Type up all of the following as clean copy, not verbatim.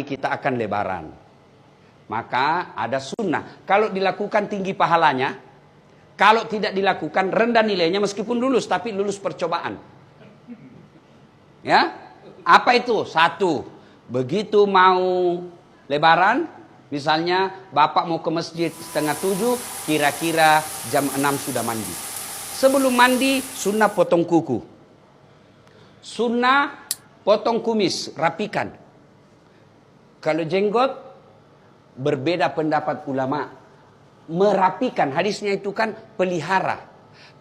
kita akan lebaran. Maka ada sunnah. Kalau dilakukan tinggi pahalanya, kalau tidak dilakukan rendah nilainya meskipun lulus, tapi lulus percobaan. Ya, apa itu? Satu, begitu mau lebaran, misalnya bapak mau ke masjid 6:30, kira-kira jam 6 sudah mandi. Sebelum mandi, sunnah potong kuku. Sunnah potong kumis, rapikan. Kalau jenggot, berbeda pendapat ulama. Merapikan, hadisnya itu kan pelihara.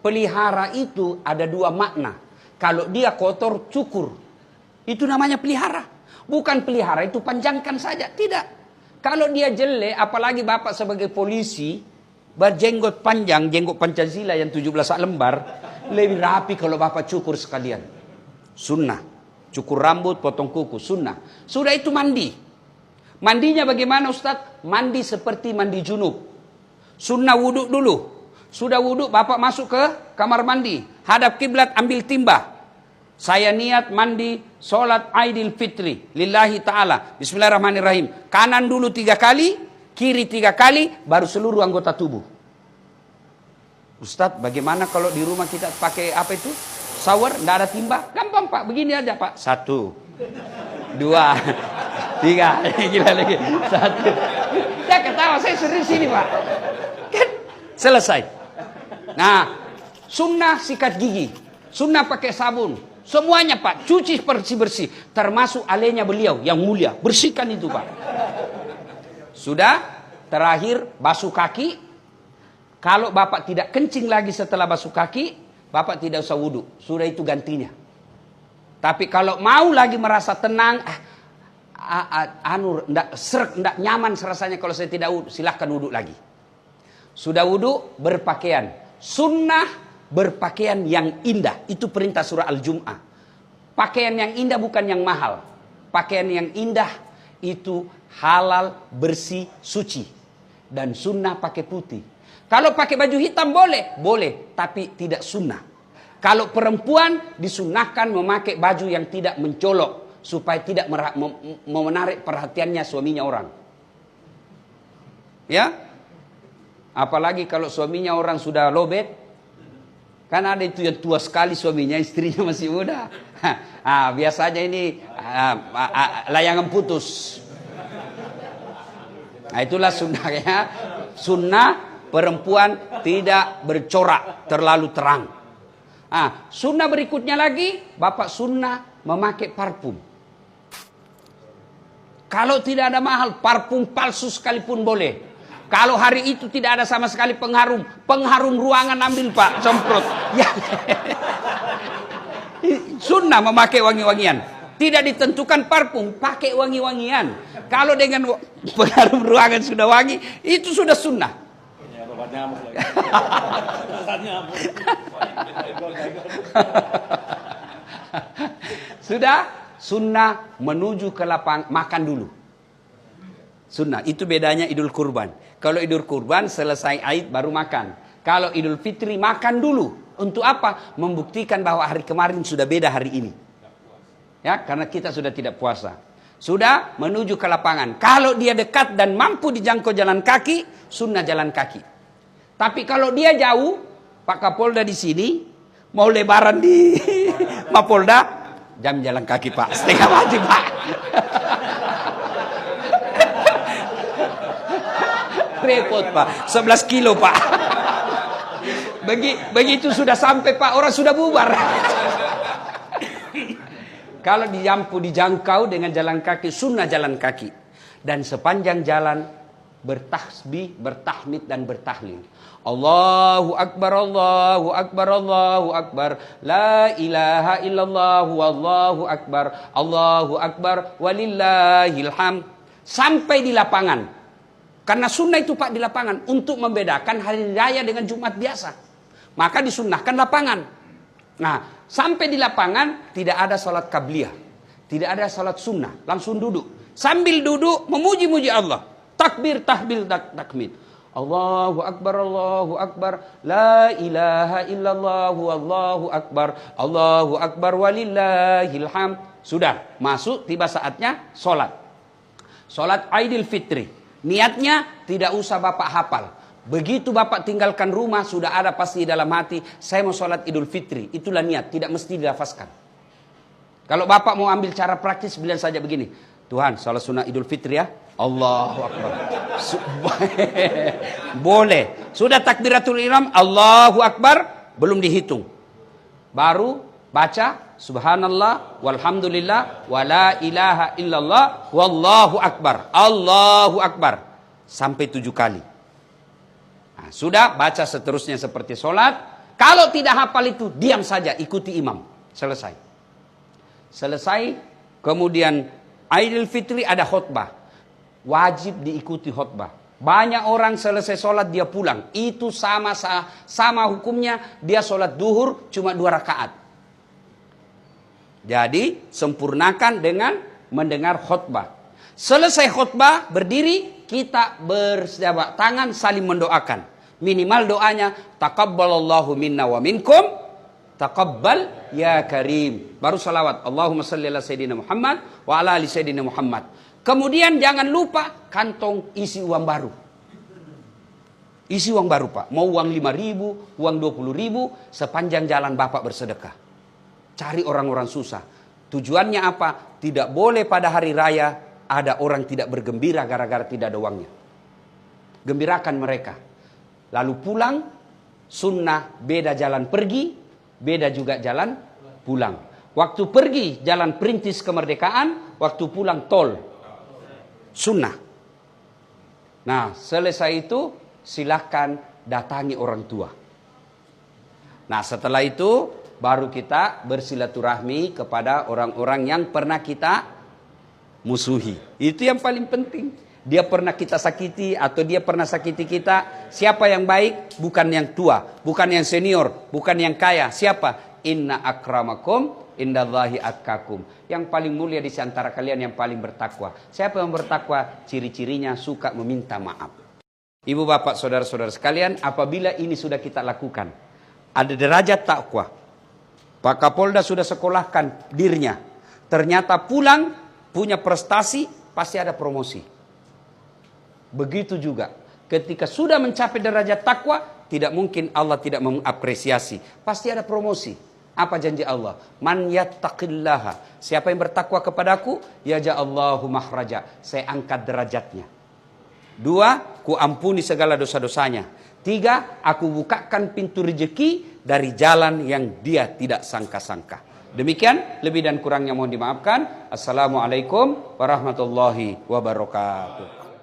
Pelihara itu ada dua makna. Kalau dia kotor, cukur. Itu namanya pelihara. Bukan pelihara itu panjangkan saja, tidak. Kalau dia jelek, apalagi bapak sebagai polisi, berjenggot panjang, jenggot Pancasila yang 17 lembar, lebih rapi kalau bapak cukur sekalian. Sunnah. Cukur rambut, potong kuku, sunnah. Sudah itu mandi. Mandinya bagaimana Ustaz? Mandi seperti mandi junub. Sunnah wudhu dulu. Sudah wudhu, bapak masuk ke kamar mandi. Hadap kiblat, ambil timba. Saya niat mandi sholat Aidil Fitri. Lillahi ta'ala. Bismillahirrahmanirrahim. Kanan dulu 3 kali, kiri 3 kali, baru seluruh anggota tubuh. Ustaz, bagaimana kalau di rumah kita pakai apa itu? Shower, tidak ada timba? Gampang Pak, begini aja Pak. 1, 2, 3, gila lagi. 1. Dia ketawa, saya serius ini Pak. Kan selesai. Nah, sunnah sikat gigi, sunnah pakai sabun, semuanya Pak, cuci bersih-bersih, termasuk alenya beliau yang mulia, bersihkan itu Pak. Sudah, terakhir basuh kaki. Kalau bapak tidak kencing lagi setelah basuh kaki, bapak tidak usah wudhu, sudah itu gantinya. Tapi kalau mau lagi merasa tenang, ndak nyaman rasanya kalau saya tidak wudhu, silahkan wudhu lagi. Sudah wudhu, berpakaian. Sunnah berpakaian yang indah. Itu perintah surah Al-Jum'ah. Pakaian yang indah bukan yang mahal. Pakaian yang indah itu halal, bersih, suci. Dan sunnah pakai putih. Kalau pakai baju hitam boleh? Boleh, tapi tidak sunnah. Kalau perempuan disunahkan memakai baju yang tidak mencolok. Supaya tidak menarik perhatiannya suaminya orang. Ya? Apalagi kalau suaminya orang sudah lobet. Kan ada itu yang tua sekali suaminya, istrinya masih muda. Biasanya ini layangan putus. Nah, itulah sunnahnya. Sunnah perempuan tidak bercorak terlalu terang. Sunnah berikutnya lagi, bapak sunnah memakai parfum. Kalau tidak ada mahal, parfum palsu sekalipun boleh. Kalau hari itu tidak ada sama sekali pengharum ruangan ambil Pak, semprot. Ya. Sunnah memakai wangi-wangian. Tidak ditentukan parfum, pakai wangi-wangian. Kalau dengan pengharum ruangan sudah wangi, itu sudah sunnah. Sudah sunnah menuju ke lapang makan dulu. Sunnah itu bedanya Idul Kurban. Kalau Idul Kurban selesai Aid baru makan. Kalau Idul Fitri makan dulu. Untuk apa? Membuktikan bahwa hari kemarin sudah beda hari ini. Ya, karena kita sudah tidak puasa. Sudah menuju ke lapangan. Kalau dia dekat dan mampu dijangkau jalan kaki, sunnah jalan kaki. Tapi kalau dia jauh, Pak Kapolda di sini, mau lebaran di Mapolda, jam jalan kaki Pak, setengah mati Pak. Repot Pak, 11 kilo Pak. Begitu sudah sampai Pak, orang sudah bubar. Kalau dijangkau dengan jalan kaki, sunnah jalan kaki. Dan sepanjang jalan bertasbih, bertahmid dan bertahlil. Allahu Akbar, Allahu Akbar, Allahu Akbar. La ilaha illallah, wallahu akbar. Allahu Akbar, walillahil hamd. Sampai di lapangan. Karena sunnah itu Pak di lapangan. Untuk membedakan hari raya dengan Jumat biasa. Maka disunnahkan lapangan. Nah, sampai di lapangan tidak ada salat qabliyah. Tidak ada salat sunnah. Langsung duduk. Sambil duduk memuji-muji Allah. Takbir, tahbil, takmid. Allahu Akbar, Allahu Akbar. La ilaha illallah, Allahu Akbar. Allahu Akbar, walillahil hamd. Sudah, masuk, tiba saatnya sholat. Sholat Idul Fitri. Niatnya tidak usah Bapak hafal. Begitu Bapak tinggalkan rumah, sudah ada pasti dalam hati, saya mau sholat Idul Fitri. Itulah niat, tidak mesti dilafazkan. Kalau Bapak mau ambil cara praktis, bilang saja begini. Tuhan, sholat sunnah Idul Fitri ya. Allahu Akbar. Boleh. Sudah takbiratul ihram, Allahu Akbar, belum dihitung. Baru baca subhanallah walhamdulillah wala ilaha illallah wallahu akbar. Allahu akbar sampai 7 kali. Nah, sudah baca seterusnya seperti sholat. Kalau tidak hafal itu diam saja, ikuti imam. Selesai. Kemudian Idul Fitri ada khutbah. Wajib diikuti khutbah. Banyak orang selesai sholat dia pulang. Itu sama hukumnya dia sholat duhur cuma 2 rakaat. Jadi sempurnakan dengan mendengar khutbah. Selesai khutbah berdiri, kita berjabat tangan saling mendoakan. Minimal doanya taqabbalallahu minna wa minkum taqabbal ya karim. Baru salawat Allahumma salli ala sayyidina Muhammad wa ala ali sayyidina Muhammad. Kemudian jangan lupa kantong isi uang baru. Isi uang baru Pak. Mau uang 5.000, uang 20.000, sepanjang jalan Bapak bersedekah. Cari orang-orang susah. Tujuannya apa? Tidak boleh pada hari raya ada orang tidak bergembira gara-gara tidak ada uangnya. Gembirakan mereka. Lalu pulang, sunnah beda jalan pergi, beda juga jalan pulang. Waktu pergi jalan perintis kemerdekaan, waktu pulang tol. Sunnah. Nah, selesai itu silakan datangi orang tua. Nah, setelah itu baru kita bersilaturahmi kepada orang-orang yang pernah kita musuhi. Itu yang paling penting. Dia pernah kita sakiti atau dia pernah sakiti kita. Siapa yang baik? Bukan yang tua, bukan yang senior, bukan yang kaya. Siapa? Inna akramakum indallahi atqakum. Yang paling mulia di antara kalian yang paling bertakwa. Siapa yang bertakwa? Ciri-cirinya suka meminta maaf. Ibu bapak saudara-saudara sekalian, apabila ini sudah kita lakukan, ada derajat takwa. Pak Kapolda sudah sekolahkan dirinya. Ternyata pulang punya prestasi, pasti ada promosi. Begitu juga ketika sudah mencapai derajat takwa, tidak mungkin Allah tidak mengapresiasi. Pasti ada promosi. Apa janji Allah? Man yattaqillaha. Siapa yang bertakwa kepadaku, yaj'allahu makhraja. Saya angkat derajatnya. 2, ku ampuni segala dosa-dosanya. 3, aku bukakan pintu rezeki dari jalan yang dia tidak sangka-sangka. Demikian, lebih dan kurangnya mohon dimaafkan. Assalamualaikum warahmatullahi wabarakatuh.